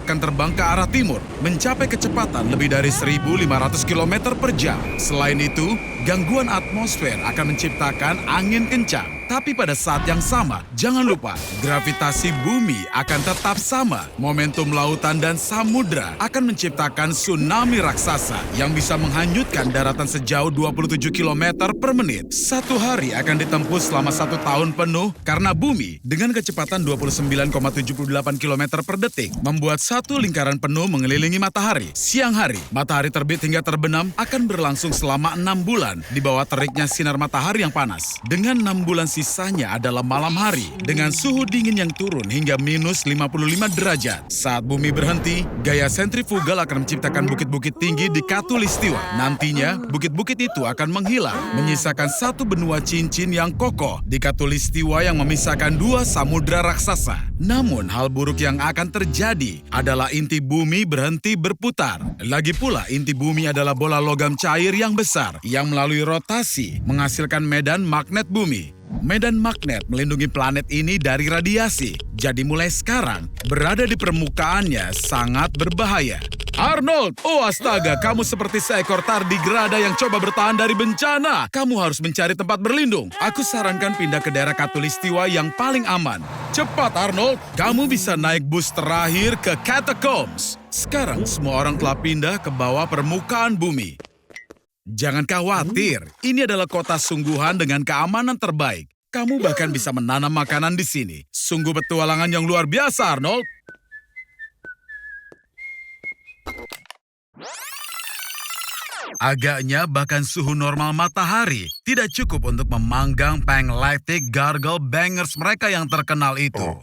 akan terbang ke arah timur, mencapai kecepatan lebih dari 1.500 km per jam. Selain itu, gangguan atmosfer akan menciptakan angin kencang. Tapi pada saat yang sama, jangan lupa, gravitasi bumi akan tetap sama. Momentum lautan dan samudra akan menciptakan tsunami raksasa yang bisa menghanyutkan daratan sejauh 27 km per menit. Satu hari akan ditempuh selama 1 tahun penuh karena bumi dengan kecepatan 29,78 km per detik membuat satu lingkaran penuh mengelilingi matahari. Siang hari, matahari terbit hingga terbenam akan berlangsung selama 6 bulan di bawah teriknya sinar matahari yang panas. Dengan 6 bulan sisanya adalah malam hari dengan suhu dingin yang turun hingga minus 55 derajat. Saat bumi berhenti, gaya sentrifugal akan menciptakan bukit-bukit tinggi di Khatulistiwa. Nantinya, bukit-bukit itu akan menghilang, menyisakan satu benua cincin yang kokoh di Khatulistiwa yang memisahkan 2 samudra raksasa. Namun, hal buruk yang akan terjadi adalah inti bumi berhenti berputar. Lagi pula, inti bumi adalah bola logam cair yang besar yang melalui rotasi menghasilkan medan magnet bumi. Medan magnet melindungi planet ini dari radiasi. Jadi mulai sekarang, berada di permukaannya sangat berbahaya. Arnold, oh astaga, kamu seperti seekor tardigrada yang coba bertahan dari bencana. Kamu harus mencari tempat berlindung. Aku sarankan pindah ke daerah Khatulistiwa yang paling aman. Cepat Arnold, kamu bisa naik bus terakhir ke Catacombs. Sekarang semua orang telah pindah ke bawah permukaan bumi. Jangan khawatir, ini adalah kota sungguhan dengan keamanan terbaik. Kamu bahkan bisa menanam makanan di sini. Sungguh petualangan yang luar biasa, Arnold. Agaknya bahkan suhu normal matahari tidak cukup untuk memanggang Pangalactic Gargle Bangers mereka yang terkenal itu.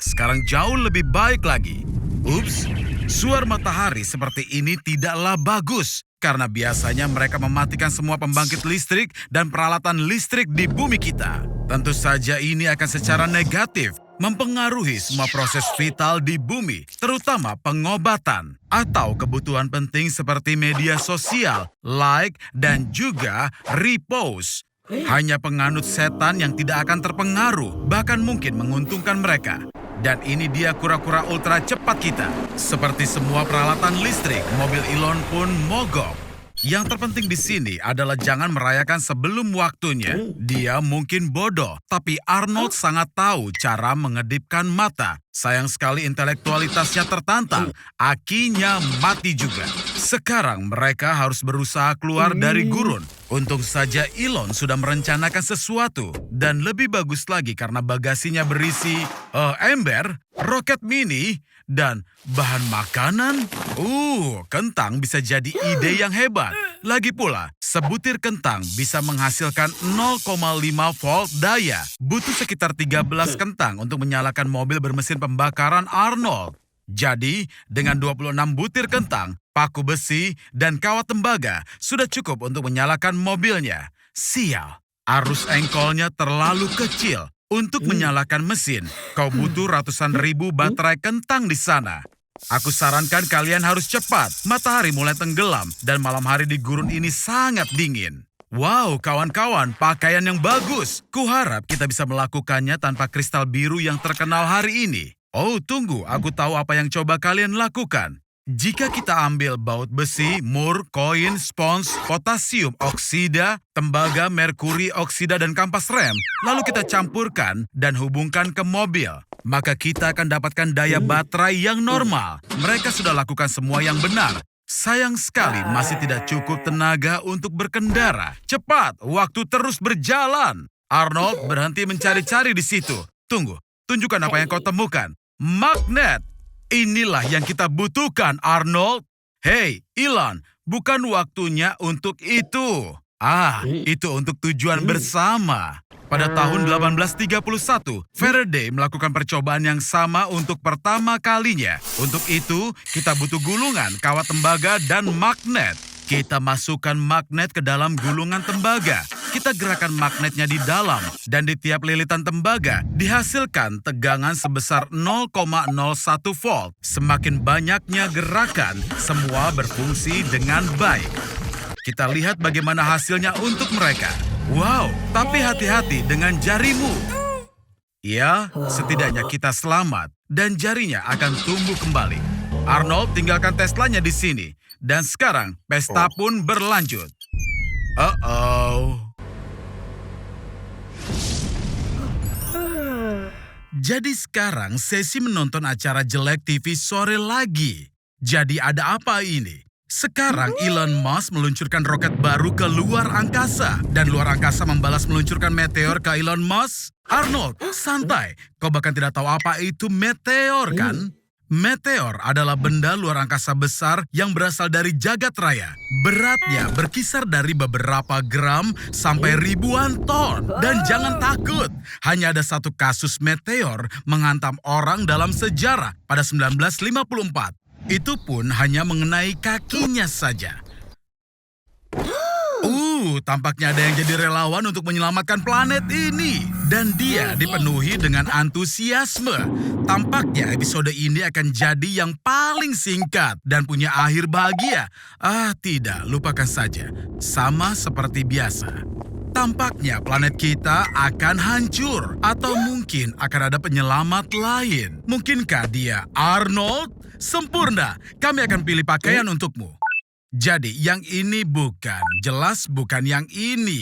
Sekarang jauh lebih baik lagi. Ups, suar matahari seperti ini tidaklah bagus. Karena biasanya mereka mematikan semua pembangkit listrik dan peralatan listrik di bumi kita. Tentu saja ini akan secara negatif mempengaruhi semua proses vital di bumi, terutama pengobatan atau kebutuhan penting seperti media sosial, like, dan juga repost. Hanya penganut setan yang tidak akan terpengaruh, bahkan mungkin menguntungkan mereka. Dan ini dia kura-kura ultra cepat kita. Seperti semua peralatan listrik, mobil Elon pun mogok. Yang terpenting di sini adalah jangan merayakan sebelum waktunya. Dia mungkin bodoh, tapi Arnold sangat tahu cara mengedipkan mata. Sayang sekali intelektualitasnya tertantang, akinya mati juga. Sekarang mereka harus berusaha keluar dari gurun. Untung saja Elon sudah merencanakan sesuatu. Dan lebih bagus lagi karena bagasinya berisi ember, roket mini, dan bahan makanan. Kentang bisa jadi ide yang hebat. Lagi pula, sebutir kentang bisa menghasilkan 0,5 volt daya. Butuh sekitar 13 kentang untuk menyalakan mobil bermesin pembakaran Arnold. Jadi, dengan 26 butir kentang, paku besi, dan kawat tembaga sudah cukup untuk menyalakan mobilnya. Sial, arus engkolnya terlalu kecil untuk menyalakan mesin. Kau butuh ratusan ribu baterai kentang di sana. Aku sarankan kalian harus cepat. Matahari mulai tenggelam dan malam hari di gurun ini sangat dingin. Wow, kawan-kawan, pakaian yang bagus. Kuharap kita bisa melakukannya tanpa kristal biru yang terkenal hari ini. Tunggu, aku tahu apa yang coba kalian lakukan. Jika kita ambil baut besi, mur, koin, spons, potasium oksida, tembaga, merkuri oksida, dan kampas rem, lalu kita campurkan dan hubungkan ke mobil, maka kita akan dapatkan daya baterai yang normal. Mereka sudah lakukan semua yang benar. Sayang sekali masih tidak cukup tenaga untuk berkendara. Cepat, waktu terus berjalan. Arnold berhenti mencari-cari di situ. Tunggu, tunjukkan apa yang kau temukan. Magnet. Inilah yang kita butuhkan, Arnold. Hei, Elon, bukan waktunya untuk itu. Itu untuk tujuan bersama. Pada tahun 1831, Faraday melakukan percobaan yang sama untuk pertama kalinya. Untuk itu, kita butuh gulungan, kawat tembaga, dan magnet. Kita masukkan magnet ke dalam gulungan tembaga. Kita gerakan magnetnya di dalam, dan di tiap lilitan tembaga dihasilkan tegangan sebesar 0,01 volt. Semakin banyaknya gerakan, semua berfungsi dengan baik. Kita lihat bagaimana hasilnya untuk mereka. Wow, tapi hati-hati dengan jarimu. Ya, setidaknya kita selamat. dan jarinya akan tumbuh kembali. Arnold tinggalkan Teslanya di sini, dan sekarang pesta pun berlanjut. Jadi sekarang sesi menonton acara jelek TV sore lagi. Jadi ada apa ini? Sekarang Elon Musk meluncurkan roket baru ke luar angkasa. Dan luar angkasa membalas meluncurkan meteor ke Elon Musk. Arnold, santai. Kau bahkan tidak tahu apa itu meteor kan? Meteor adalah benda luar angkasa besar yang berasal dari jagat raya. Beratnya berkisar dari beberapa gram sampai ribuan ton. Dan jangan takut, hanya ada satu kasus meteor menghantam orang dalam sejarah pada 1954. Itu pun hanya mengenai kakinya saja. Tampaknya ada yang jadi relawan untuk menyelamatkan planet ini. Dan dia dipenuhi dengan antusiasme. Tampaknya episode ini akan jadi yang paling singkat dan punya akhir bahagia. Tidak, lupakan saja. Sama seperti biasa. Tampaknya planet kita akan hancur. Atau mungkin akan ada penyelamat lain. Mungkinkah dia Arnold? Sempurna, kami akan pilih pakaian untukmu. Jadi, yang ini bukan. Jelas bukan yang ini.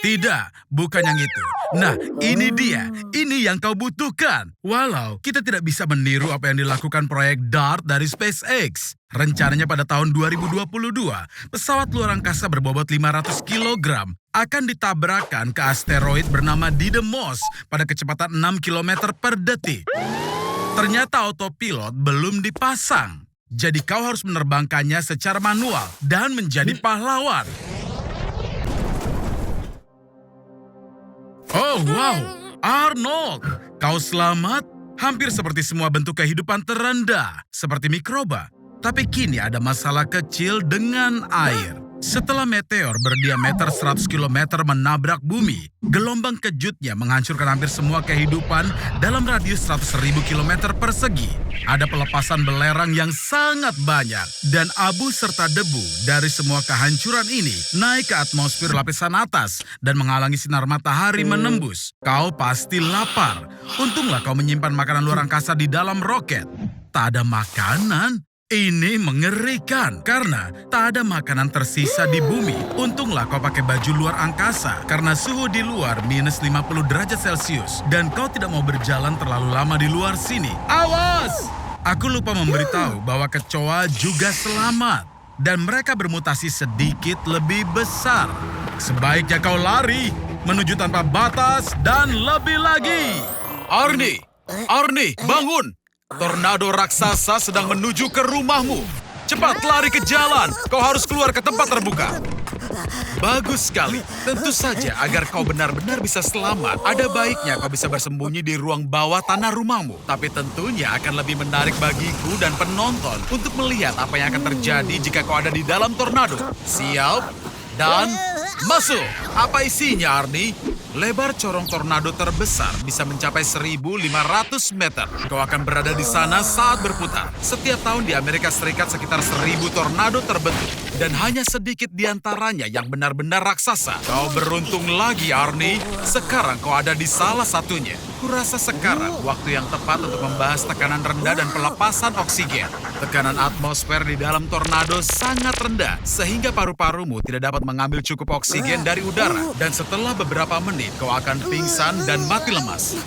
Tidak, bukan yang itu. Nah, ini dia. Ini yang kau butuhkan. Walau kita tidak bisa meniru apa yang dilakukan proyek DART dari SpaceX. Rencananya pada tahun 2022, pesawat luar angkasa berbobot 500 kg akan ditabrakkan ke asteroid bernama Didymos pada kecepatan 6 km per detik. Ternyata autopilot belum dipasang. Jadi kau harus menerbangkannya secara manual dan menjadi pahlawan. Oh wow, Arnold, kau selamat? Hampir seperti semua bentuk kehidupan terendah, seperti mikroba. Tapi kini ada masalah kecil dengan air. Setelah meteor berdiameter 100 km menabrak bumi, gelombang kejutnya menghancurkan hampir semua kehidupan dalam radius 100.000 km persegi. Ada pelepasan belerang yang sangat banyak, dan abu serta debu dari semua kehancuran ini naik ke atmosfer lapisan atas dan menghalangi sinar matahari menembus. Kau pasti lapar. Untunglah kau menyimpan makanan luar angkasa di dalam roket. Tak ada makanan. Ini mengerikan karena tak ada makanan tersisa di bumi. Untunglah kau pakai baju luar angkasa karena suhu di luar minus 50 derajat Celcius dan kau tidak mau berjalan terlalu lama di luar sini. Awas! Aku lupa memberitahu bahwa kecoa juga selamat dan mereka bermutasi sedikit lebih besar. Sebaiknya kau lari menuju tanpa batas dan lebih lagi. Arnie, bangun! Tornado raksasa sedang menuju ke rumahmu. Cepat lari ke jalan. Kau harus keluar ke tempat terbuka. Bagus sekali. Tentu saja agar kau benar-benar bisa selamat, ada baiknya kau bisa bersembunyi di ruang bawah tanah rumahmu. Tapi tentunya akan lebih menarik bagiku dan penonton untuk melihat apa yang akan terjadi jika kau ada di dalam tornado. Siap? Dan masuk. Apa isinya, Arnie? Lebar corong tornado terbesar bisa mencapai 1.500 meter. Kau akan berada di sana saat berputar. Setiap tahun di Amerika Serikat sekitar 1.000 tornado terbentuk. Dan hanya sedikit di antaranya yang benar-benar raksasa. Kau beruntung lagi, Arnie. Sekarang kau ada di salah satunya. Kurasa sekarang waktu yang tepat untuk membahas tekanan rendah dan pelepasan oksigen. Tekanan atmosfer di dalam tornado sangat rendah, sehingga paru-parumu tidak dapat mengambil cukup oksigen dari udara. Dan setelah beberapa menit, kau akan pingsan dan mati lemas.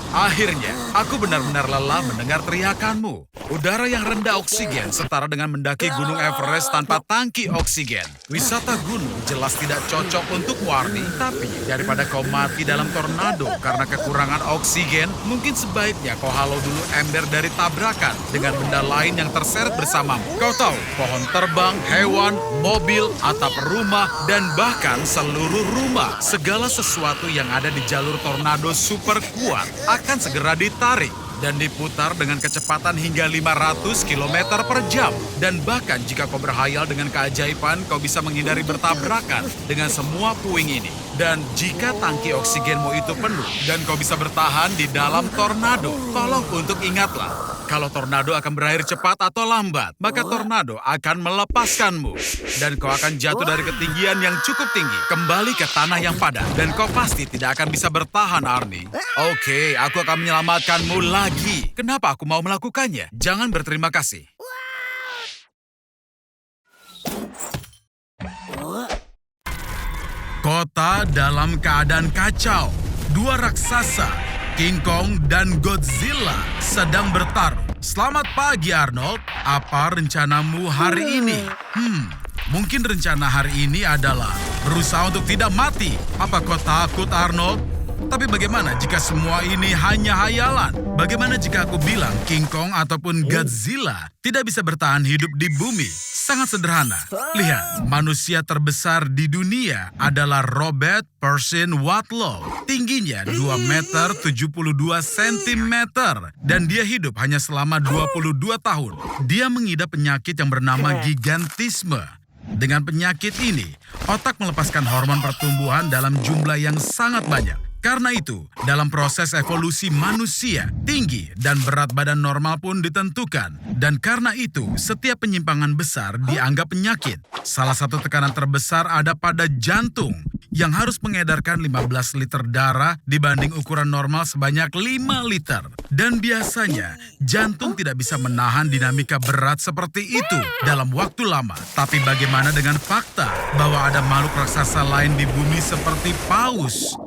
Akhirnya, aku benar-benar lelah mendengar teriakanmu. Udara yang rendah oksigen setara dengan mendaki Gunung Everest tanpa tangki oksigen. Wisata gunung jelas tidak cocok untuk Arnie. Tapi daripada kau mati dalam tornado karena kekurangan oksigen, mungkin sebaiknya kau halau dulu ember dari tabrakan dengan benda lain yang terseret bersamamu. Kau tahu, pohon terbang, hewan, mobil, atap rumah, dan bahkan seluruh rumah. Segala sesuatu yang ada di jalur tornado super kuat akan segera ditarik dan diputar dengan kecepatan hingga 500 km per jam. Dan bahkan jika kau berhayal dengan keajaiban, kau bisa menghindari bertabrakan dengan semua puing ini. Dan jika tangki oksigenmu itu penuh dan kau bisa bertahan di dalam tornado, tolong untuk ingatlah, Kalau tornado akan berakhir cepat atau lambat, maka tornado akan melepaskanmu. Dan kau akan jatuh dari ketinggian yang cukup tinggi, kembali ke tanah yang padat. Dan kau pasti tidak akan bisa bertahan, Arnie. Oke, aku akan menyelamatkanmu lagi. Kenapa aku mau melakukannya? Jangan berterima kasih. Kota dalam keadaan kacau. Dua raksasa, King Kong dan Godzilla, sedang bertarung. Selamat pagi, Arnold. Apa rencanamu hari ini? Mungkin rencana hari ini adalah berusaha untuk tidak mati. Apa kau takut, Arnold? Tapi bagaimana jika semua ini hanya hayalan? Bagaimana jika aku bilang King Kong ataupun Godzilla tidak bisa bertahan hidup di bumi? Sangat sederhana. Lihat, manusia terbesar di dunia adalah Robert Pershing Wadlow. Tingginya 2 meter 72 sentimeter. Dan dia hidup hanya selama 22 tahun. Dia mengidap penyakit yang bernama gigantisme. Dengan penyakit ini, otak melepaskan hormon pertumbuhan dalam jumlah yang sangat banyak. Karena itu, dalam proses evolusi manusia, tinggi dan berat badan normal pun ditentukan. Dan karena itu, setiap penyimpangan besar dianggap penyakit. Salah satu tekanan terbesar ada pada jantung, yang harus mengedarkan 15 liter darah dibanding ukuran normal sebanyak 5 liter. Dan biasanya, jantung tidak bisa menahan dinamika berat seperti itu dalam waktu lama. Tapi bagaimana dengan fakta bahwa ada makhluk raksasa lain di bumi seperti paus?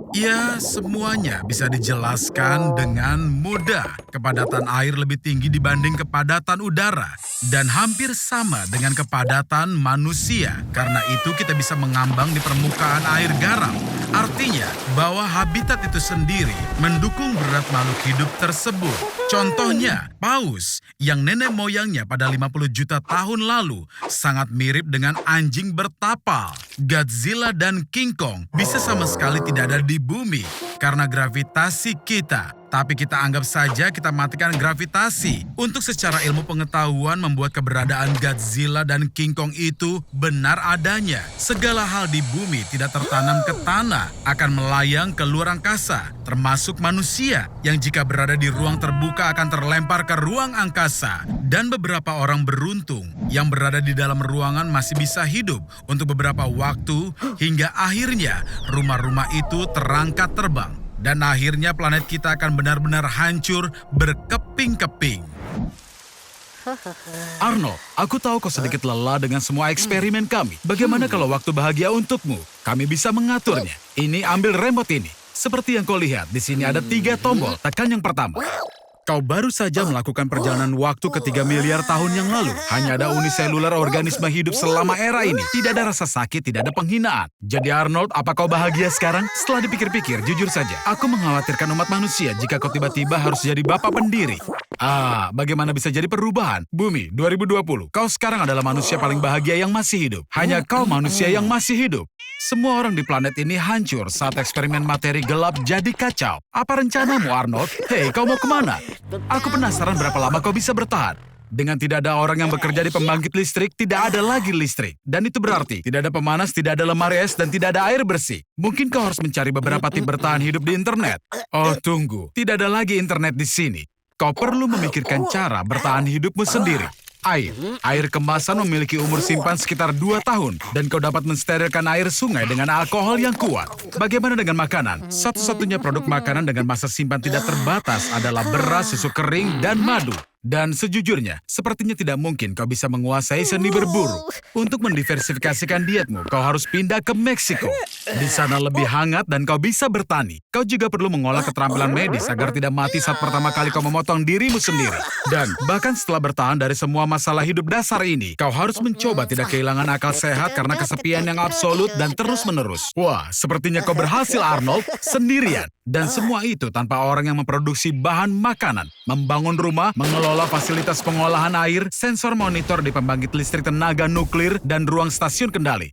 Ya, semuanya bisa dijelaskan dengan mudah. Kepadatan air lebih tinggi dibanding kepadatan udara. Dan hampir sama dengan kepadatan manusia. Karena itu kita bisa mengambang di permukaan air garam. Artinya bahwa habitat itu sendiri mendukung berat makhluk hidup tersebut. Contohnya, paus yang nenek moyangnya pada 50 juta tahun lalu sangat mirip dengan anjing bertapal. Godzilla dan King Kong bisa sama sekali tidak ada di bumi karena gravitasi kita. Tapi kita anggap saja kita matikan gravitasi. Untuk secara ilmu pengetahuan membuat keberadaan Godzilla dan King Kong itu benar adanya. Segala hal di bumi tidak tertanam ke tanah, akan melayang ke luar angkasa. Termasuk manusia yang jika berada di ruang terbuka akan terlempar ke ruang angkasa. Dan beberapa orang beruntung yang berada di dalam ruangan masih bisa hidup untuk beberapa waktu hingga akhirnya rumah-rumah itu terangkat terbang. Dan akhirnya planet kita akan benar-benar hancur berkeping-keping. Arnold, aku tahu kau sedikit lelah dengan semua eksperimen kami. Bagaimana kalau waktu bahagia untukmu? Kami bisa mengaturnya. Ini ambil remote ini. Seperti yang kau lihat, di sini ada 3 tombol. Tekan yang pertama. Kau baru saja melakukan perjalanan waktu ke 3 miliar tahun yang lalu. Hanya ada uniselular organisme hidup selama era ini. Tidak ada rasa sakit, tidak ada penghinaan. Jadi Arnold, apa kau bahagia sekarang? Setelah dipikir-pikir, jujur saja, aku mengkhawatirkan umat manusia jika kau tiba-tiba harus jadi bapak pendiri. Bagaimana bisa jadi perubahan? Bumi, 2020, kau sekarang adalah manusia paling bahagia yang masih hidup. Hanya kau manusia yang masih hidup. Semua orang di planet ini hancur saat eksperimen materi gelap jadi kacau. Apa rencanamu, Arnold? Hei, kau mau kemana? Aku penasaran berapa lama kau bisa bertahan. Dengan tidak ada orang yang bekerja di pembangkit listrik, tidak ada lagi listrik. Dan itu berarti tidak ada pemanas, tidak ada lemari es, dan tidak ada air bersih. Mungkin kau harus mencari beberapa tip bertahan hidup di internet. Oh, tunggu. Tidak ada lagi internet di sini. Kau perlu memikirkan cara bertahan hidupmu sendiri. Air kemasan memiliki umur simpan sekitar 2 tahun dan kau dapat mensterilkan air sungai dengan alkohol yang kuat. Bagaimana dengan makanan? Satu-satunya produk makanan dengan masa simpan tidak terbatas adalah beras, susu kering, dan madu. Dan sejujurnya, sepertinya tidak mungkin kau bisa menguasai seni berburu. Untuk mendiversifikasikan dietmu, kau harus pindah ke Meksiko. Di sana lebih hangat dan kau bisa bertani. Kau juga perlu mengolah keterampilan medis agar tidak mati saat pertama kali kau memotong dirimu sendiri. Dan bahkan setelah bertahan dari semua masalah hidup dasar ini, kau harus mencoba tidak kehilangan akal sehat karena kesepian yang absolut dan terus-menerus. Wah, sepertinya kau berhasil, Arnold, sendirian. Dan semua itu tanpa orang yang memproduksi bahan makanan, membangun rumah, mengelola fasilitas pengolahan air, sensor monitor di pembangkit listrik tenaga nuklir, dan ruang stasiun kendali.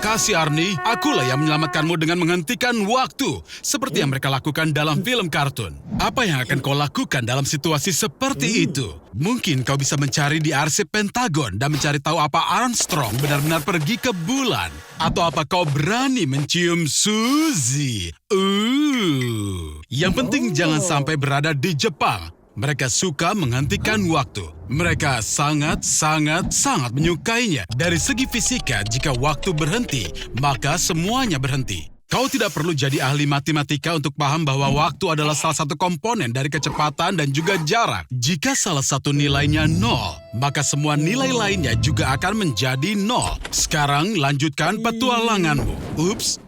kasih, Arnie. Akulah yang menyelamatkanmu dengan menghentikan waktu, seperti yang mereka lakukan dalam film kartun. Apa yang akan kau lakukan dalam situasi seperti itu? Mungkin kau bisa mencari di arsip Pentagon dan mencari tahu apa Armstrong benar-benar pergi ke bulan. Atau apa kau berani mencium Suzy? Yang penting jangan sampai berada di Jepang. Mereka suka menghentikan waktu. Mereka sangat menyukainya. Dari segi fisika, jika waktu berhenti, maka semuanya berhenti. Kau tidak perlu jadi ahli matematika untuk paham bahwa waktu adalah salah satu komponen dari kecepatan dan juga jarak. Jika salah satu nilainya 0, maka semua nilai lainnya juga akan menjadi 0. Sekarang lanjutkan petualanganmu.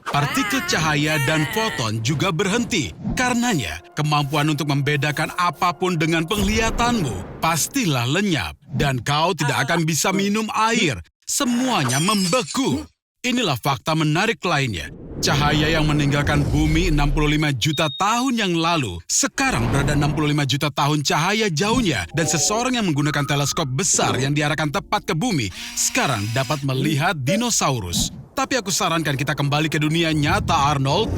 Partikel cahaya dan foton juga berhenti. Karenanya, kemampuan untuk membedakan apapun dengan penglihatanmu pastilah lenyap. Dan kau tidak akan bisa minum air. Semuanya membeku. Inilah fakta menarik lainnya. Cahaya yang meninggalkan bumi 65 juta tahun yang lalu, sekarang berada 65 juta tahun cahaya jauhnya. Dan seseorang yang menggunakan teleskop besar yang diarahkan tepat ke bumi, sekarang dapat melihat dinosaurus. Tapi aku sarankan kita kembali ke dunia nyata, Arnold.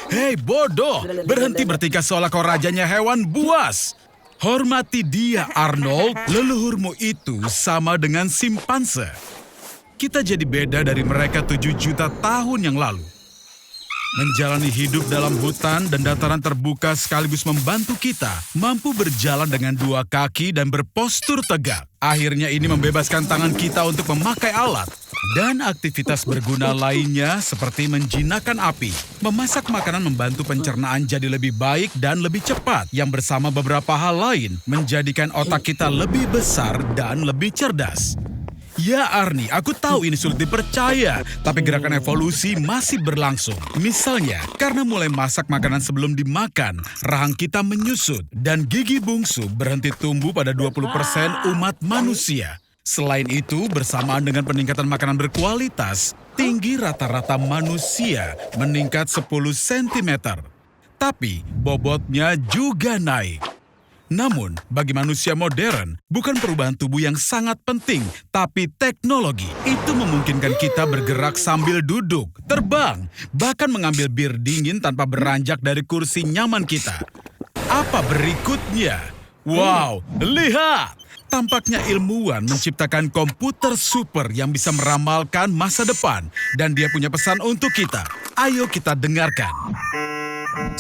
Hei bodoh, berhenti bertingkah seolah kau rajanya hewan buas. Hormati dia, Arnold. Leluhurmu itu sama dengan simpanse. Kita jadi beda dari mereka 7 juta tahun yang lalu. Menjalani hidup dalam hutan dan dataran terbuka sekaligus membantu kita mampu berjalan dengan 2 kaki dan berpostur tegak. Akhirnya ini membebaskan tangan kita untuk memakai alat. Dan aktivitas berguna lainnya seperti menjinakkan api. Memasak makanan membantu pencernaan jadi lebih baik dan lebih cepat. Yang bersama beberapa hal lain menjadikan otak kita lebih besar dan lebih cerdas. Ya Arnie, aku tahu ini sulit dipercaya, tapi gerakan evolusi masih berlangsung. Misalnya, karena mulai masak makanan sebelum dimakan, rahang kita menyusut, dan gigi bungsu berhenti tumbuh pada 20% umat manusia. Selain itu, bersamaan dengan peningkatan makanan berkualitas, tinggi rata-rata manusia meningkat 10 cm. Tapi, bobotnya juga naik. Namun, bagi manusia modern, bukan perubahan tubuh yang sangat penting, tapi teknologi. Itu memungkinkan kita bergerak sambil duduk, terbang, bahkan mengambil bir dingin tanpa beranjak dari kursi nyaman kita. Apa berikutnya? Wow, lihat! Tampaknya ilmuwan menciptakan komputer super yang bisa meramalkan masa depan. Dan dia punya pesan untuk kita. Ayo kita dengarkan.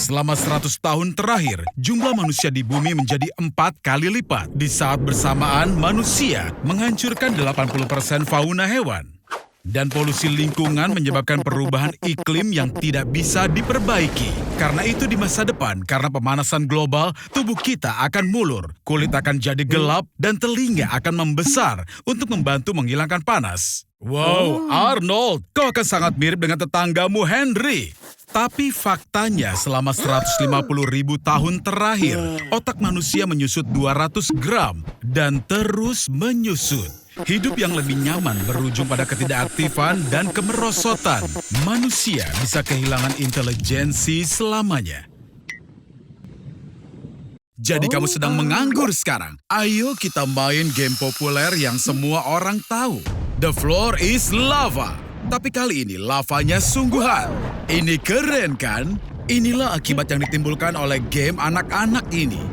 Selama 100 tahun terakhir, jumlah manusia di bumi menjadi 4 kali lipat. Di saat bersamaan, manusia menghancurkan 80% fauna hewan. Dan polusi lingkungan menyebabkan perubahan iklim yang tidak bisa diperbaiki. Karena itu di masa depan, karena pemanasan global, tubuh kita akan mulur, kulit akan jadi gelap, dan telinga akan membesar untuk membantu menghilangkan panas. Wow, Arnold, kau akan sangat mirip dengan tetanggamu Henry. Tapi faktanya selama 150.000 tahun terakhir, otak manusia menyusut 200 gram dan terus menyusut. Hidup yang lebih nyaman berujung pada ketidakaktifan dan kemerosotan. Manusia bisa kehilangan intelijensi selamanya. Jadi kamu sedang menganggur sekarang. Ayo kita main game populer yang semua orang tahu. The floor is lava. Tapi kali ini lavanya sungguhan. Ini keren kan? Inilah akibat yang ditimbulkan oleh game anak-anak ini.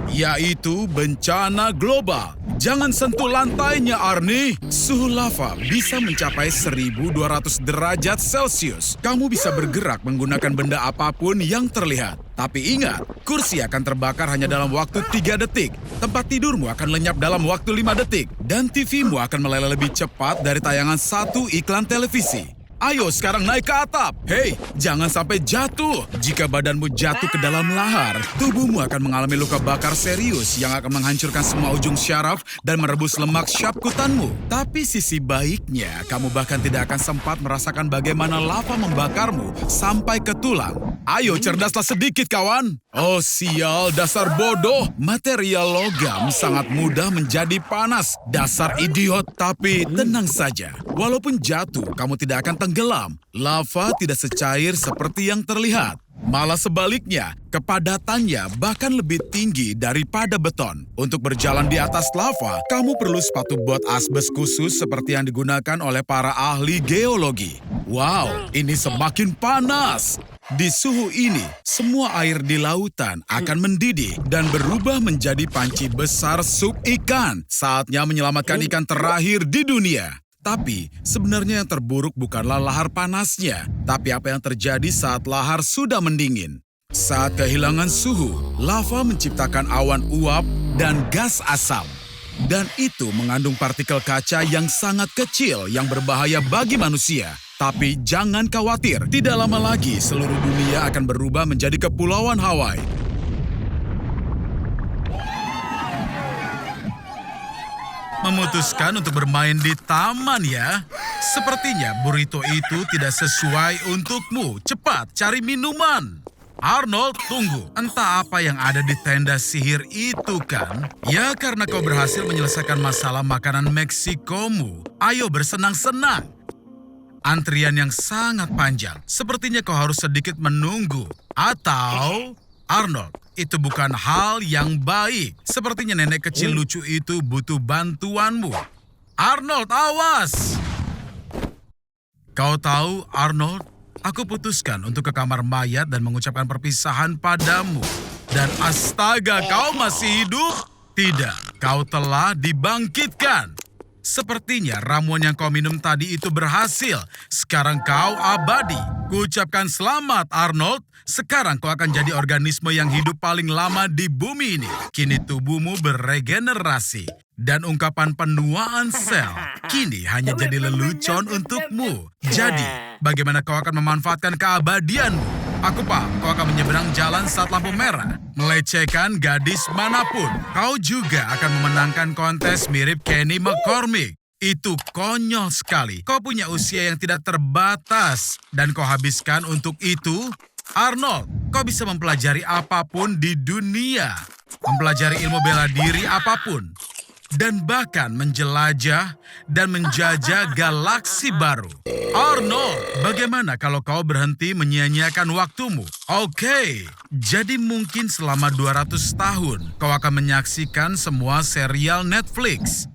Yaitu bencana global. Jangan sentuh lantainya, Arnie. Suhu lava bisa mencapai 1.200 derajat Celcius. Kamu bisa bergerak menggunakan benda apapun yang terlihat. Tapi ingat, kursi akan terbakar hanya dalam waktu 3 detik. Tempat tidurmu akan lenyap dalam waktu 5 detik. Dan TV-mu akan meleleh lebih cepat dari tayangan satu iklan televisi. Ayo sekarang naik ke atap. Hei, jangan sampai jatuh. Jika badanmu jatuh ke dalam lahar, tubuhmu akan mengalami luka bakar serius yang akan menghancurkan semua ujung syaraf dan merebus lemak syapkutanmu. Tapi sisi baiknya, kamu bahkan tidak akan sempat merasakan bagaimana lava membakarmu sampai ke tulang. Ayo cerdaslah sedikit, kawan. Oh sial, dasar bodoh. Material logam sangat mudah menjadi panas. Dasar idiot. Tapi tenang saja. Walaupun jatuh, kamu tidak akan tenggelam. Lava tidak secair seperti yang terlihat. Malah sebaliknya, kepadatannya bahkan lebih tinggi daripada beton. Untuk berjalan di atas lava, kamu perlu sepatu bot asbes khusus seperti yang digunakan oleh para ahli geologi. Wow, ini semakin panas. Di suhu ini, semua air di lautan akan mendidih dan berubah menjadi panci besar sup ikan. Saatnya menyelamatkan ikan terakhir di dunia. Tapi, sebenarnya yang terburuk bukanlah lahar panasnya, tapi apa yang terjadi saat lahar sudah mendingin. Saat kehilangan suhu, lava menciptakan awan uap dan gas asam. Dan itu mengandung partikel kaca yang sangat kecil yang berbahaya bagi manusia. Tapi jangan khawatir, tidak lama lagi seluruh dunia akan berubah menjadi Kepulauan Hawaii. Memutuskan untuk bermain di taman ya. Sepertinya burrito itu tidak sesuai untukmu. Cepat, cari minuman. Arnold, tunggu. Entah apa yang ada di tenda sihir itu kan? Ya karena kau berhasil menyelesaikan masalah makanan Meksikomu. Ayo bersenang-senang. Antrian yang sangat panjang. Sepertinya kau harus sedikit menunggu. Atau, Arnold, itu bukan hal yang baik. Sepertinya nenek kecil lucu itu butuh bantuanmu. Arnold, awas! Kau tahu, Arnold, aku putuskan untuk ke kamar mayat dan mengucapkan perpisahan padamu. Dan astaga, kau masih hidup? Tidak, kau telah dibangkitkan. Sepertinya ramuan yang kau minum tadi itu berhasil. Sekarang kau abadi. Kuucapkan selamat, Arnold. Sekarang kau akan jadi organisme yang hidup paling lama di bumi ini. Kini tubuhmu beregenerasi. Dan ungkapan penuaan sel kini hanya jadi lelucon untukmu. Jadi, bagaimana kau akan memanfaatkan keabadianmu? Aku paham, kau akan menyeberang jalan saat lampu merah. Melecehkan gadis manapun. Kau juga akan memenangkan kontes mirip Kenny McCormick. Itu konyol sekali. Kau punya usia yang tidak terbatas. Dan kau habiskan untuk itu? Arnold, kau bisa mempelajari apapun di dunia. Mempelajari ilmu bela diri apapun. Dan bahkan menjelajah dan menjajah galaksi baru. Arnold, bagaimana kalau kau berhenti menyia-nyiakan waktumu? Oke, jadi mungkin selama 200 tahun kau akan menyaksikan semua serial Netflix.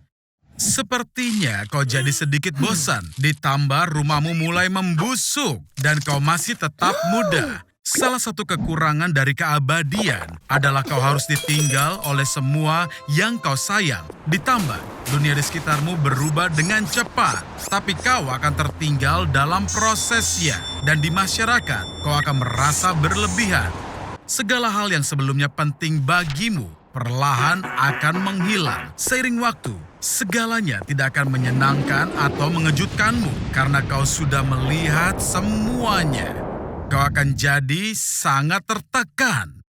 Sepertinya kau jadi sedikit bosan, ditambah rumahmu mulai membusuk dan kau masih tetap muda. Salah satu kekurangan dari keabadian adalah kau harus ditinggal oleh semua yang kau sayang. Ditambah, dunia di sekitarmu berubah dengan cepat. Tapi kau akan tertinggal dalam prosesnya. Dan di masyarakat, kau akan merasa berlebihan. Segala hal yang sebelumnya penting bagimu, perlahan akan menghilang. Seiring waktu, segalanya tidak akan menyenangkan atau mengejutkanmu. Karena kau sudah melihat semuanya. Kau akan jadi sangat tertekan.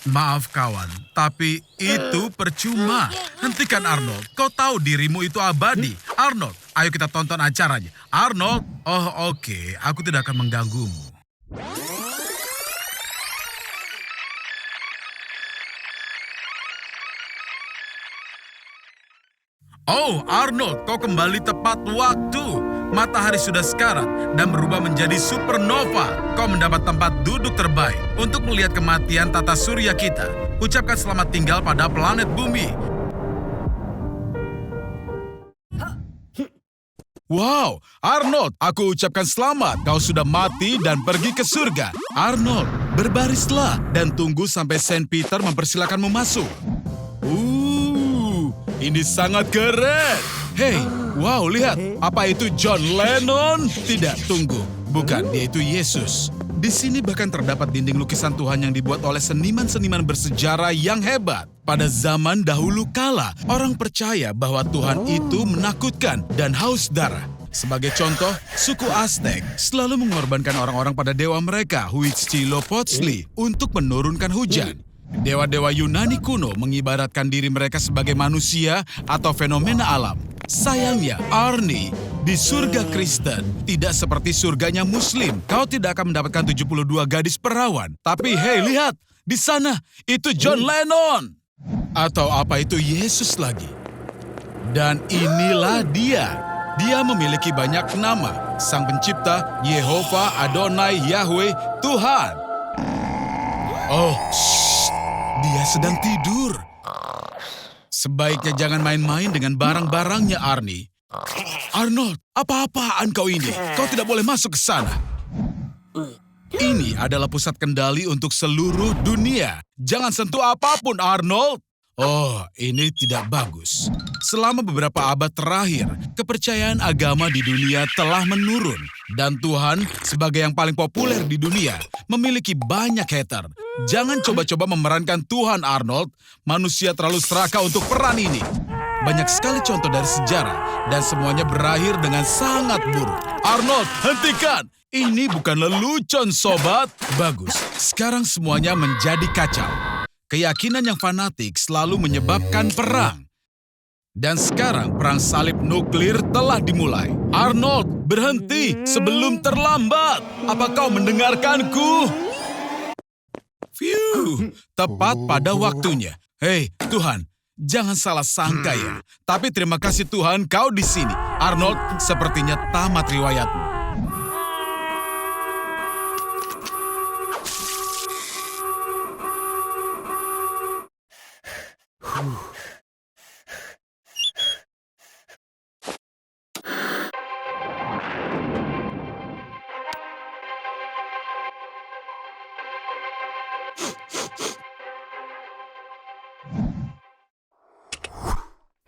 Maaf kawan, tapi itu percuma. Hentikan Arnold, kau tahu dirimu itu abadi. Arnold, ayo kita tonton acaranya. Arnold, oh oke, aku tidak akan mengganggumu. Oh Arnold, kau kembali tepat waktu. Matahari sudah sekarat dan berubah menjadi supernova. Kau mendapat tempat duduk terbaik untuk melihat kematian tata surya kita. Ucapkan selamat tinggal pada planet bumi. Wow, Arnold, aku ucapkan selamat. Kau sudah mati dan pergi ke surga. Arnold, berbarislah dan tunggu sampai Saint Peter mempersilakanmu masuk. Ini sangat keren. Hei, wow, lihat. Apa itu John Lennon? Tidak, tunggu. Bukan, dia itu Yesus. Di sini bahkan terdapat dinding lukisan Tuhan yang dibuat oleh seniman-seniman bersejarah yang hebat. Pada zaman dahulu kala, orang percaya bahwa Tuhan itu menakutkan dan haus darah. Sebagai contoh, suku Aztec selalu mengorbankan orang-orang pada dewa mereka, Huitzilopochtli, untuk menurunkan hujan. Dewa-dewa Yunani kuno mengibaratkan diri mereka sebagai manusia atau fenomena alam. Sayangnya, Arnie, di surga Kristen tidak seperti surganya Muslim. Kau tidak akan mendapatkan 72 gadis perawan. Tapi hei, lihat, di sana itu John Lennon. Atau apa itu Yesus lagi. Dan inilah dia. Dia memiliki banyak nama. Sang Pencipta, Yehova Adonai Yahweh, Tuhan. Oh, shh, dia sedang tidur. Sebaiknya jangan main-main dengan barang-barangnya, Arnie. Arnold, apa-apaan kau ini? Kau tidak boleh masuk ke sana. Ini adalah pusat kendali untuk seluruh dunia. Jangan sentuh apapun, Arnold. Oh, ini tidak bagus. Selama beberapa abad terakhir, kepercayaan agama di dunia telah menurun. Dan Tuhan, sebagai yang paling populer di dunia, memiliki banyak hater. Jangan coba-coba memerankan Tuhan, Arnold. Manusia terlalu serakah untuk peran ini. Banyak sekali contoh dari sejarah, dan semuanya berakhir dengan sangat buruk. Arnold, hentikan! Ini bukan lelucon, sobat. Bagus, sekarang semuanya menjadi kacau. Keyakinan yang fanatik selalu menyebabkan perang. Dan sekarang perang salib nuklir telah dimulai. Arnold, berhenti sebelum terlambat. Apa kau mendengarkanku? Phew, tepat pada waktunya. Hei, Tuhan, jangan salah sangka ya. Tapi terima kasih Tuhan kau di sini. Arnold, sepertinya tamat riwayatmu.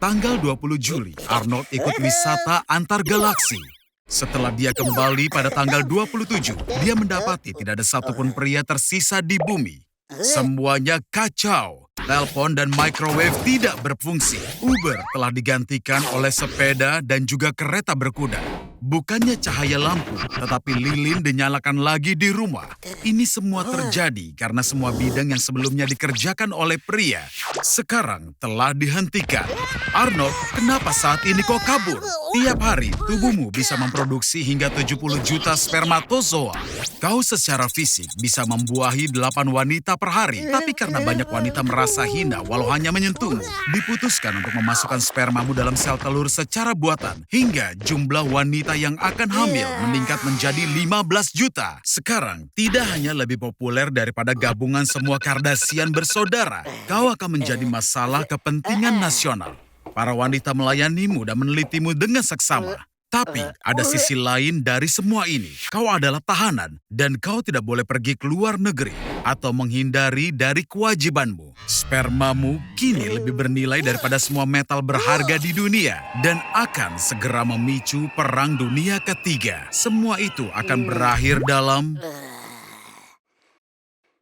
Tanggal 20 Juli, Arnold ikut wisata antar galaksi. Setelah dia kembali pada tanggal 27, dia mendapati tidak ada satupun pria tersisa di bumi. Semuanya kacau. Telepon dan microwave tidak berfungsi. Uber telah digantikan oleh sepeda dan juga kereta berkuda. Bukannya cahaya lampu, tetapi lilin dinyalakan lagi di rumah. Ini semua terjadi karena semua bidang yang sebelumnya dikerjakan oleh pria sekarang telah dihentikan. Arnold, kenapa saat ini kau kabur? Tiap hari, tubuhmu bisa memproduksi hingga 70 juta spermatozoa. Kau secara fisik bisa membuahi 8 wanita per hari. Tapi karena banyak wanita merasa hina walau hanya menyentuhmu, diputuskan untuk memasukkan spermamu dalam sel telur secara buatan. Hingga jumlah wanita yang akan hamil meningkat menjadi 15 juta. Sekarang, tidak hanya lebih populer daripada gabungan semua Kardashian bersaudara, kau akan menjadi masalah kepentingan nasional. Para wanita melayanimu dan menelitimu dengan seksama. Tapi ada sisi lain dari semua ini. Kau adalah tahanan dan kau tidak boleh pergi ke luar negeri atau menghindari dari kewajibanmu. Spermamu kini lebih bernilai daripada semua metal berharga di dunia dan akan segera memicu perang dunia ketiga. Semua itu akan berakhir dalam...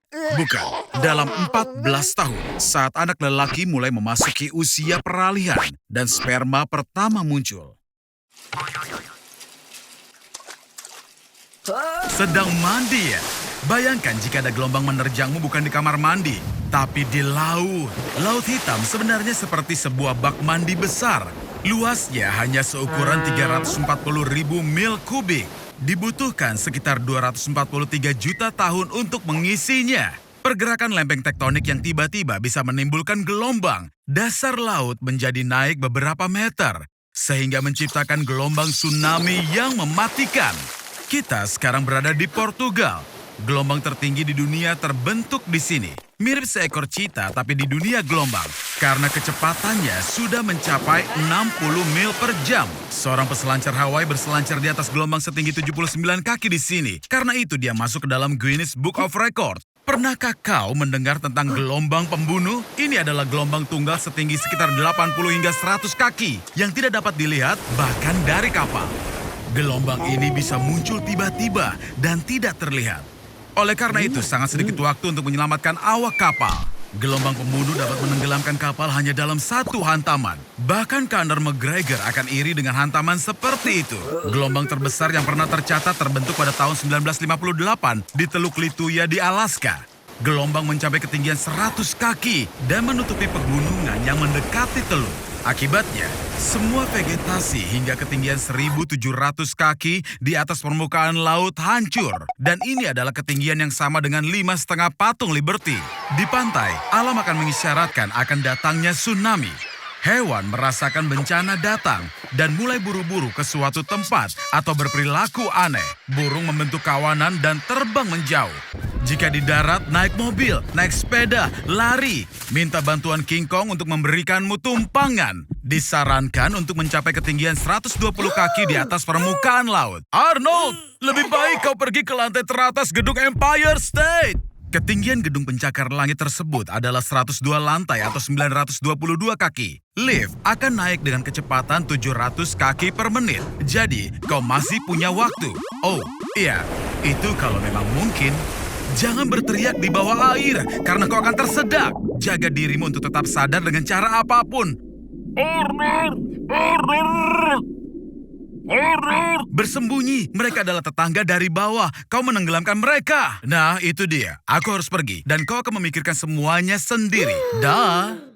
Bukan, dalam 14 tahun saat anak lelaki mulai memasuki usia peralihan dan sperma pertama muncul. Sedang mandi ya? Bayangkan jika ada gelombang menerjangmu bukan di kamar mandi, tapi di laut. Laut Hitam sebenarnya seperti sebuah bak mandi besar. Luasnya hanya seukuran 340.000 mil kubik. Dibutuhkan sekitar 243 juta tahun untuk mengisinya. Pergerakan lempeng tektonik yang tiba-tiba bisa menimbulkan gelombang. Dasar laut menjadi naik beberapa meter, sehingga menciptakan gelombang tsunami yang mematikan. Kita sekarang berada di Portugal. Gelombang tertinggi di dunia terbentuk di sini. Mirip seekor cheetah tapi di dunia gelombang. Karena kecepatannya sudah mencapai 60 mil per jam. Seorang peselancar Hawaii berselancar di atas gelombang setinggi 79 kaki di sini. Karena itu dia masuk ke dalam Guinness Book of Record. Pernahkah kau mendengar tentang gelombang pembunuh? Ini adalah gelombang tunggal setinggi sekitar 80 hingga 100 kaki yang tidak dapat dilihat bahkan dari kapal. Gelombang ini bisa muncul tiba-tiba dan tidak terlihat. Oleh karena itu, sangat sedikit waktu untuk menyelamatkan awak kapal. Gelombang pembunuh dapat menenggelamkan kapal hanya dalam satu hantaman. Bahkan Conor McGregor akan iri dengan hantaman seperti itu. Gelombang terbesar yang pernah tercatat terbentuk pada tahun 1958 di Teluk Lituya di Alaska. Gelombang mencapai ketinggian 100 kaki dan menutupi pegunungan yang mendekati teluk. Akibatnya, semua vegetasi hingga ketinggian 1.700 kaki di atas permukaan laut hancur. Dan ini adalah ketinggian yang sama dengan 5,5 patung Liberty. Di pantai, alam akan mengisyaratkan akan datangnya tsunami. Hewan merasakan bencana datang dan mulai buru-buru ke suatu tempat atau berperilaku aneh. Burung membentuk kawanan dan terbang menjauh. Jika di darat, naik mobil, naik sepeda, lari. Minta bantuan King Kong untuk memberikanmu tumpangan. Disarankan untuk mencapai ketinggian 120 kaki di atas permukaan laut. Arnold, lebih baik kau pergi ke lantai teratas gedung Empire State. Ketinggian gedung pencakar langit tersebut adalah 102 lantai atau 922 kaki. Lift akan naik dengan kecepatan 700 kaki per menit. Jadi, kau masih punya waktu. Oh, iya, itu kalau memang mungkin. Jangan berteriak di bawah air, karena kau akan tersedak. Jaga dirimu untuk tetap sadar dengan cara apapun. Bersembunyi, mereka adalah tetangga dari bawah. Kau menenggelamkan mereka. Nah, itu dia. Aku harus pergi, dan kau akan memikirkan semuanya sendiri. Dah.